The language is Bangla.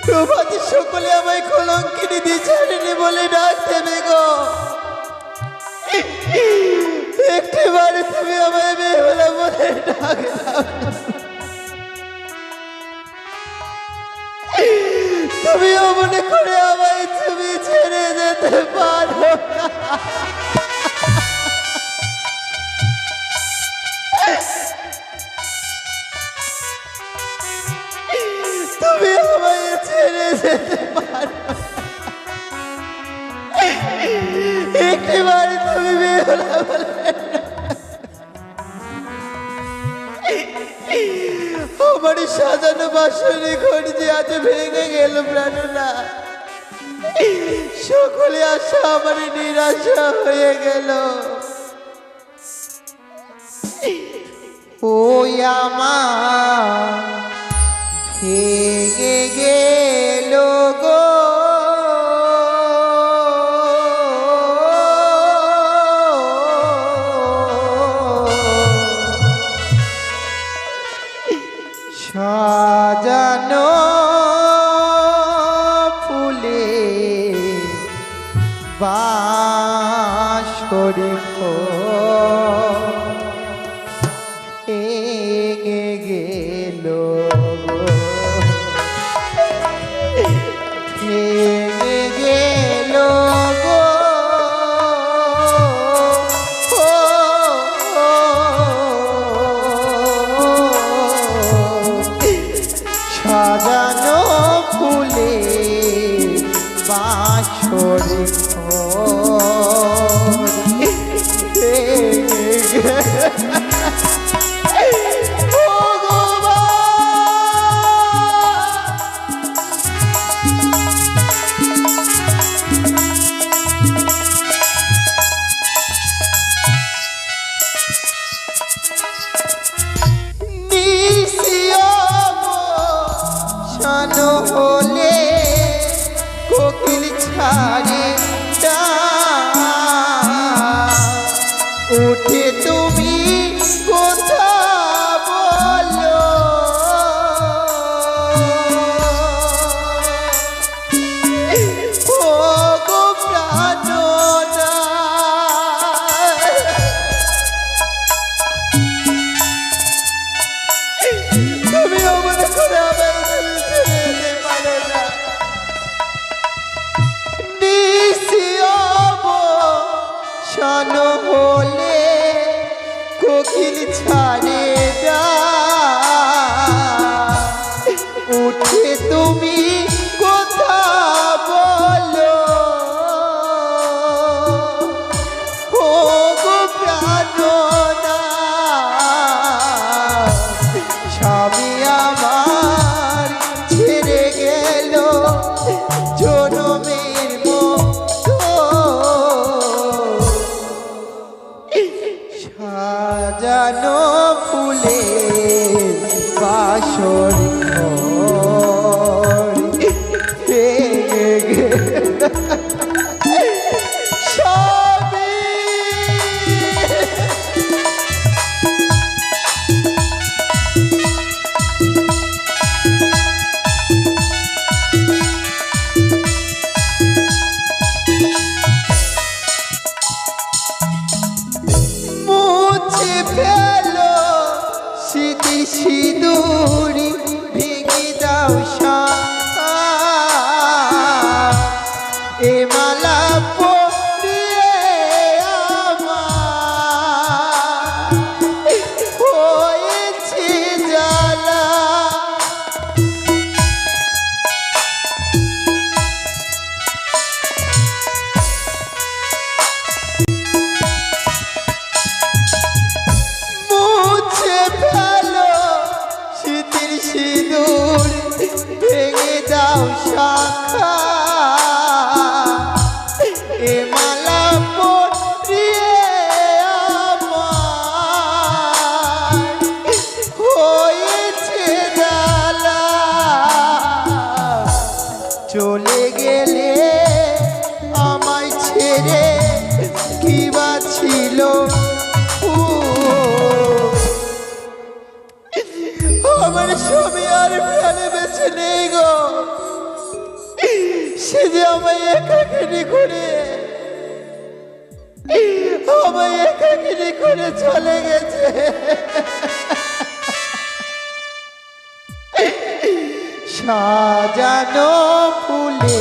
প্রভাতে সকলে আমায় কলঙ্কিনী দ্বিচারিণী বলে ডাক দেবে গো। একটিবারে তুমি আমায় বেহুলা বলে ডাক দাও। তুমিও মনে করে আমায় তুমি ছেড়ে যেতে পারো না। তুমি আমায় ছেড়ে যেতে পারো না। একটিবার তুমি বেহুলা বলে আমার সাজানো বাসনে ঘর যে আজ ভেঙে গেল প্রাণনা। সকলে আশা আমার নিরাশা হয়ে গেল। ও আমার ভেঙে গেল গো সাজানো ফুলে বাঁশরি ভেঙে গেল ভেঙে গেল গো সাজানো ফুলে বাঁশরি হলে কোকিল ছাড়ে উঠে তুমি কথা বলো ও গো প্রাণনা। তুমি অমন করে শানো হলে কোকিল ছাড়ে উঠে তুমি কথা বলো ও গো প্রাণনা। স্বামী আমার ছেড়ে গেল জনমের মতো সাজানো ফুলে বাঁশরি ভেঙে গেল স্বামী। মুছে ফেলো স্মৃতি সিঁদুরি ভেঙে দাও এ মালা পরিয়ে আমার হয়েছে জ্বালা। মুছে ফেলো স্মৃতির সিঁদুর ভেঙে দাও শাখা এ মালা পরিয়ে আমার হয়েছে জ্বালা। চলে গেলে আমায় ছেড়ে কি বা ছিল আমার স্বামী আর প্রাণে বেঁচে নেই গো। সে যে আমায় একাকিনী করে চলে গেছে। সাজানো ফুলে